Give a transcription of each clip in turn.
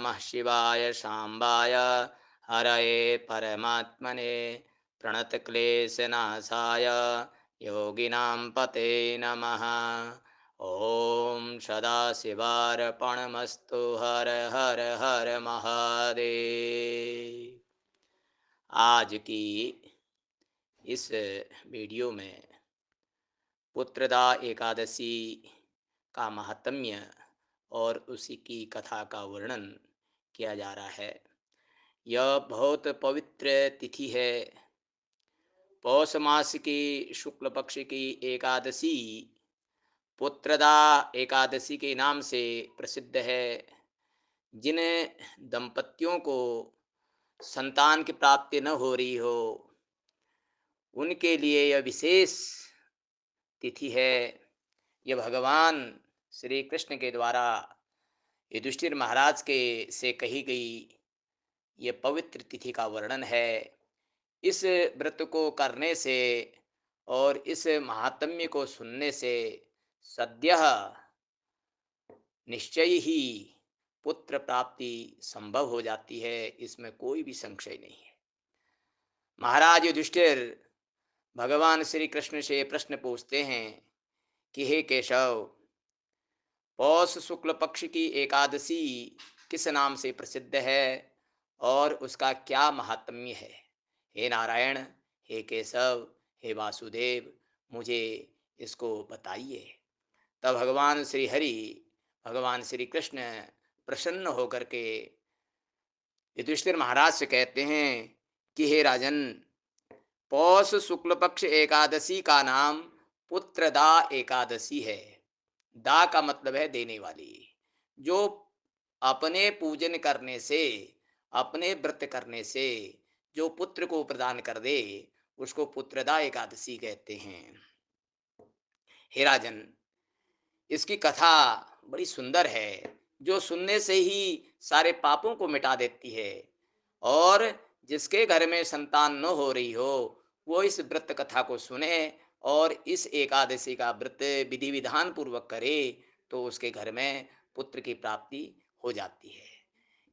नमः शिवाय शाम्बाय हरये परमात्मने प्रणतक्लेशनाशाय योगिनां पते नमः। ओम सदाशिवार्पणमस्तु। हर हर हर महादेव। आज की इस वीडियो में पुत्रदा एकादशी का महात्म्य और उसी की कथा का वर्णन किया जा रहा है। यह बहुत पवित्र तिथि है। पौष मास की शुक्ल पक्ष की एकादशी पुत्रदा एकादशी के नाम से प्रसिद्ध है। जिन दंपतियों को संतान की प्राप्ति न हो रही हो, उनके लिए यह विशेष तिथि है। यह भगवान श्री कृष्ण के द्वारा युधिष्ठिर महाराज के से कही गई ये पवित्र तिथि का वर्णन है। इस व्रत को करने से और इस महात्म्य को सुनने से सद्यः निश्चय ही पुत्र प्राप्ति संभव हो जाती है। इसमें कोई भी संशय नहीं है। महाराज युधिष्ठिर भगवान श्री कृष्ण से प्रश्न पूछते हैं कि हे केशव, पौष शुक्ल पक्ष की एकादशी किस नाम से प्रसिद्ध है और उसका क्या महात्म्य है? हे नारायण, हे केशव, हे वासुदेव, मुझे इसको बताइए। तब भगवान श्री हरि, भगवान श्री कृष्ण प्रसन्न होकर के युधिष्ठिर महाराज से कहते हैं कि हे राजन, पौष शुक्ल पक्ष एकादशी का नाम पुत्रदा एकादशी है। दा का मतलब है देने वाली। जो अपने पूजन करने से, अपने व्रत करने से जो पुत्र को प्रदान कर दे, उसको पुत्रदा एकादशी कहते हैं। हे राजन, इसकी कथा बड़ी सुंदर है, जो सुनने से ही सारे पापों को मिटा देती है। और जिसके घर में संतान न हो रही हो, वो इस व्रत कथा को सुने और इस एकादशी का व्रत विधि विधान पूर्वक करे, तो उसके घर में पुत्र की प्राप्ति हो जाती है।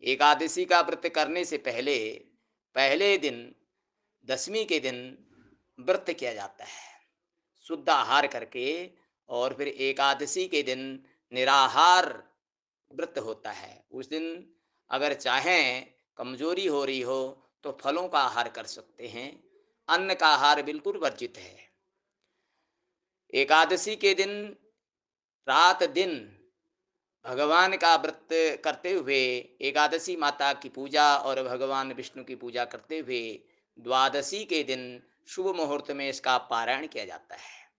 एकादशी का व्रत करने से पहले पहले दिन, दसवीं के दिन व्रत किया जाता है शुद्ध आहार करके, और फिर एकादशी के दिन निराहार व्रत होता है। उस दिन अगर चाहें, कमजोरी हो रही हो, तो फलों का आहार कर सकते हैं। अन्न का आहार बिल्कुल वर्जित है। एकादशी के दिन रात दिन भगवान का व्रत करते हुए, एकादशी माता की पूजा और भगवान विष्णु की पूजा करते हुए द्वादशी के दिन शुभ मुहूर्त में इसका पारायण किया जाता है।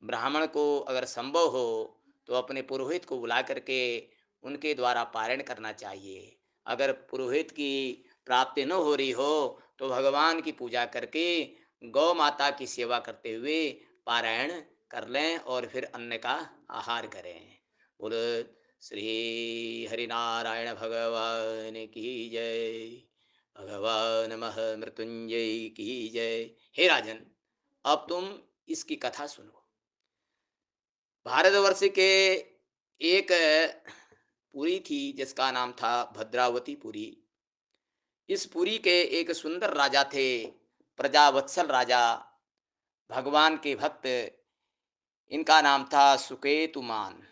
ब्राह्मण को अगर संभव हो तो अपने पुरोहित को बुला करके उनके द्वारा पारायण करना चाहिए। अगर पुरोहित की प्राप्ति न हो रही हो, तो भगवान की पूजा करके गौ माता की सेवा करते हुए पारायण कर लें और फिर अन्न का आहार करें। बोलो श्री हरिनारायण भगवान की जय। भगवान महामृत्युंजय की जय। हे राजन, अब तुम इसकी कथा सुनो। भारतवर्ष के एक पुरी थी जिसका नाम था भद्रावती पुरी। इस पुरी के एक सुंदर राजा थे, प्रजावत्सल राजा, भगवान के भक्त। इनका नाम था सुकेतुमान।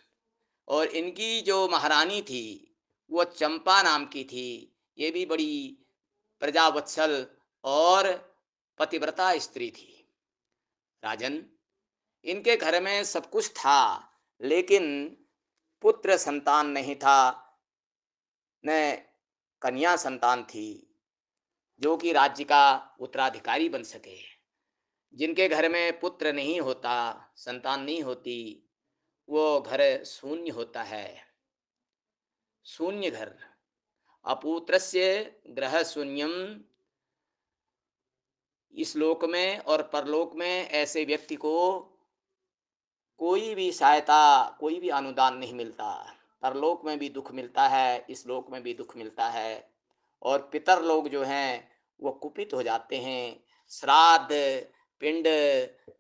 और इनकी जो महारानी थी, वो चंपा नाम की थी। ये भी बड़ी प्रजावत्सल और पतिव्रता स्त्री थी। राजन, इनके घर में सब कुछ था, लेकिन पुत्र संतान नहीं था, न कन्या संतान थी जो कि राज्य का उत्तराधिकारी बन सके। जिनके घर में पुत्र नहीं होता, संतान नहीं होती, वो घर शून्य होता है। शून्य घर, अपुत्रस्य ग्रह शून्यम। इस लोक में और परलोक में ऐसे व्यक्ति को कोई भी सहायता, कोई भी अनुदान नहीं मिलता। परलोक में भी दुख मिलता है, इस लोक में भी दुख मिलता है। और पितर लोग जो हैं वो कुपित हो जाते हैं। श्राद्ध, पिंड,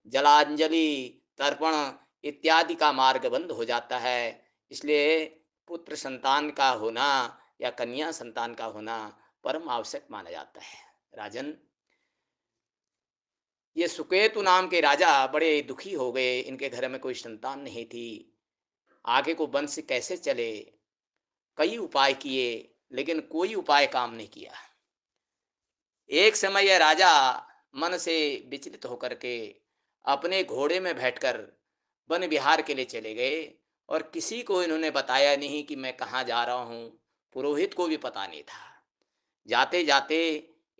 जलांजलि, तर्पण इत्यादि का मार्ग बंद हो जाता है। इसलिए पुत्र संतान का होना या कन्या संतान का होना परम आवश्यक माना जाता है। राजन, ये सुकेतु नाम के राजा बड़े दुखी हो गए, इनके घर में कोई संतान नहीं थी। आगे को वंश कैसे चले, कई उपाय किए, लेकिन कोई उपाय काम नहीं किया। एक समय यह राजा मन से विचलित होकर के अपने घोड़े में बैठकर वन विहार के लिए चले गए, और किसी को इन्होंने बताया नहीं कि मैं कहाँ जा रहा हूँ। पुरोहित को भी पता नहीं था। जाते जाते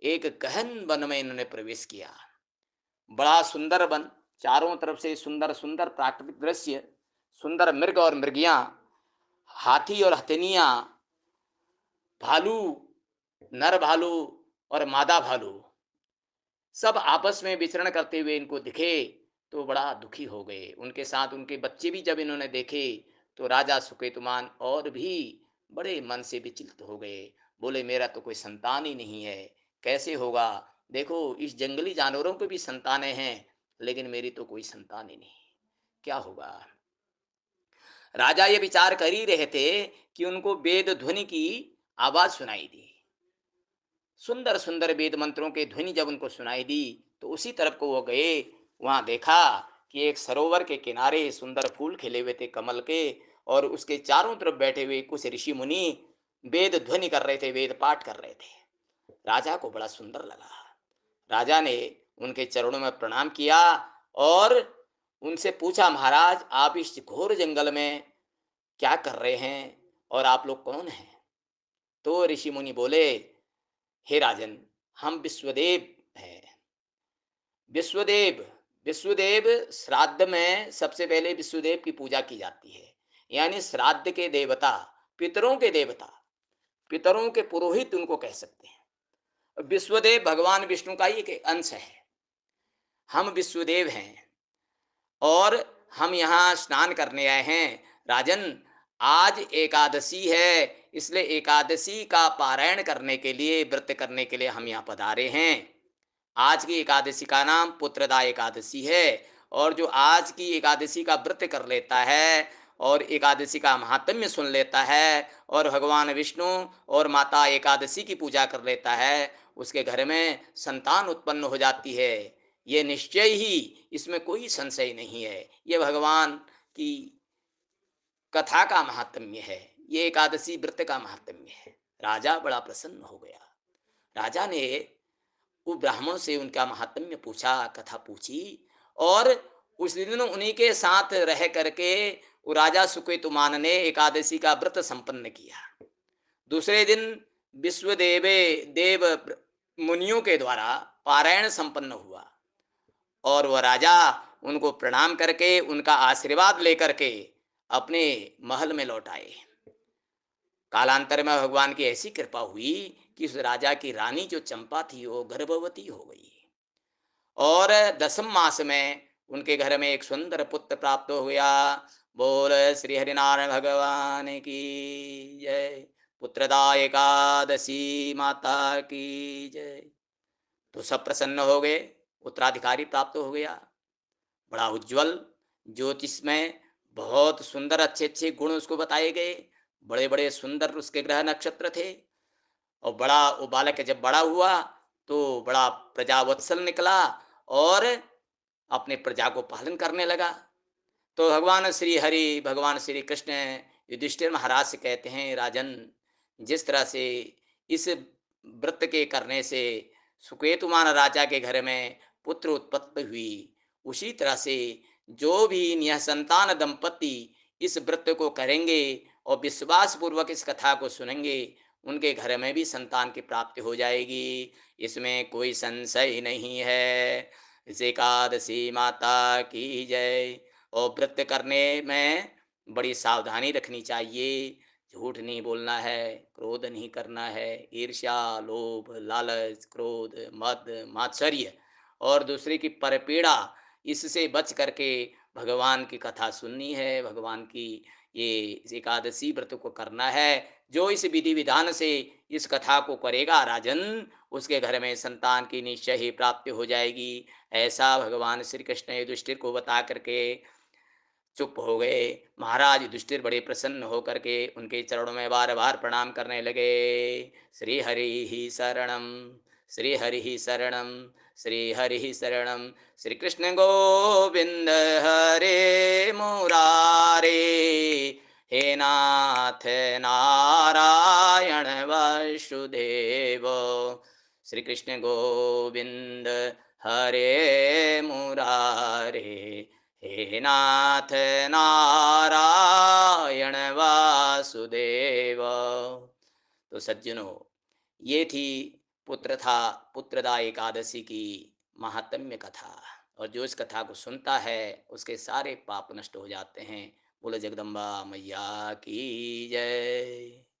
एक गहन वन में इन्होंने प्रवेश किया। बड़ा सुंदर वन, चारों तरफ से सुंदर सुंदर प्राकृतिक दृश्य, सुंदर मृग और मृगियां, हाथी और हथिनियां, भालू, नर भालू और मादा भालू, सब आपस में विचरण करते हुए इनको दिखे, तो बड़ा दुखी हो गए। उनके साथ उनके बच्चे भी जब इन्होंने देखे, तो राजा सुकेतुमान और भी बड़े मन से विचलित हो गए। बोले, मेरा तो कोई संतान ही नहीं है, कैसे होगा। देखो, इस जंगली जानवरों को भी संतानें हैं, लेकिन मेरी तो कोई संतान ही नहीं, क्या होगा। राजा ये विचार कर ही रहे थे कि उनको वेद ध्वनि की आवाज सुनाई दी। सुंदर सुंदर वेद मंत्रों के ध्वनि जब उनको सुनाई दी, तो उसी तरफ को वो गए। वहां देखा कि एक सरोवर के किनारे सुंदर फूल खिले हुए थे कमल के, और उसके चारों तरफ बैठे हुए कुछ ऋषि मुनि वेद ध्वनि कर रहे थे, वेद पाठ कर रहे थे। राजा को बड़ा सुंदर लगा। राजा ने उनके चरणों में प्रणाम किया और उनसे पूछा, महाराज, आप इस घोर जंगल में क्या कर रहे हैं, और आप लोग कौन हैं। तो ऋषि मुनि बोले, हे राजन, हम विश्वदेव हैं। विश्वदेव, विश्वदेव श्राद्ध में सबसे पहले विश्वदेव की पूजा की जाती है। यानी श्राद्ध के देवता, पितरों के देवता, पितरों के पुरोहित उनको कह सकते हैं। विश्वदेव भगवान विष्णु का ही एक अंश है। हम विश्वदेव हैं और हम यहाँ स्नान करने आए हैं। राजन, आज एकादशी है, इसलिए एकादशी का पारायण करने के लिए, व्रत करने के लिए हम यहाँ पधारे हैं। आज की एकादशी का नाम पुत्रदा एकादशी है, और जो आज की एकादशी का व्रत कर लेता है और एकादशी का महात्म्य सुन लेता है और भगवान विष्णु और माता एकादशी की पूजा कर लेता है, उसके घर में संतान उत्पन्न हो जाती है। ये निश्चय ही, इसमें कोई संशय नहीं है। ये भगवान की कथा का महात्म्य है, ये एकादशी व्रत का महात्म्य है। राजा बड़ा प्रसन्न हो गया। राजा ने वो ब्राह्मण से उनका महात्म्य पूछा, कथा पूछी, और उस दिन उन्हीं के साथ रह करके वो राजा सुकेतुमान ने एकादशी का व्रत संपन्न किया। दूसरे दिन विश्वदेवे देव मुनियों के द्वारा पारायण संपन्न हुआ, और वह राजा उनको प्रणाम करके उनका आशीर्वाद लेकर के अपने महल में लौट आए। कालांतर में भगवान की ऐसी कृपा हुई कि उस राजा की रानी जो चंपा थी, वो गर्भवती हो गई, और 10वें मास में उनके घर में एक सुंदर पुत्र प्राप्त हो गया। बोल श्री हरिनारायण भगवान की जय। पुत्रदा एकादशी माता की जय। तो सब प्रसन्न हो गए, उत्तराधिकारी प्राप्त हो गया। बड़ा उज्जवल, ज्योतिषमय, बहुत सुंदर, अच्छे अच्छे गुण उसको बताए गए। बड़े बड़े सुंदर उसके ग्रह नक्षत्र थे, और बड़ा वो बालक जब बड़ा हुआ तो बड़ा प्रजावत्सल निकला और अपने प्रजा को पालन करने लगा। तो भगवान श्री हरि, भगवान श्री कृष्ण युधिष्ठिर महाराज से कहते हैं, राजन, जिस तरह से इस व्रत के करने से सुकेतुमान राजा के घर में पुत्र उत्पत्ति हुई, उसी तरह से जो भी निसंतान दंपति इस व्रत को करेंगे और विश्वास पूर्वक इस कथा को सुनेंगे, उनके घर में भी संतान की प्राप्ति हो जाएगी। इसमें कोई संशय नहीं है। इस एकादशी माता की जय। और व्रत करने में बड़ी सावधानी रखनी चाहिए। झूठ नहीं बोलना है, क्रोध नहीं करना है, ईर्ष्या, लोभ, लालच, क्रोध, मद, मात्सर्य और दूसरे की परपीड़ा, इससे बच करके भगवान की कथा सुननी है, भगवान की ये एकादशी व्रत को करना है। जो इस विधि विधान से इस कथा को करेगा राजन, उसके घर में संतान की निश्चय ही प्राप्ति हो जाएगी। ऐसा भगवान श्री कृष्ण युधिष्ठिर को बता करके चुप हो गए। महाराज युधिष्ठिर बड़े प्रसन्न होकर के उनके चरणों में बार बार प्रणाम करने लगे। श्री हरि ही शरणम, श्री हरि ही शरणम, श्री हरि ही शरणम। श्री कृष्ण गोविंद हरे मुरारे, हे नाथ नारायण वासुदेव। श्री कृष्ण गोविंद हरे मुरारे, हे नाथ नारायण वासुदेव। तो सज्जनों, ये थी पुत्रदा एकादशी की महात्म्य कथा। और जो इस कथा को सुनता है उसके सारे पाप नष्ट हो जाते हैं। बोलो जगदम्बा मैया की जय।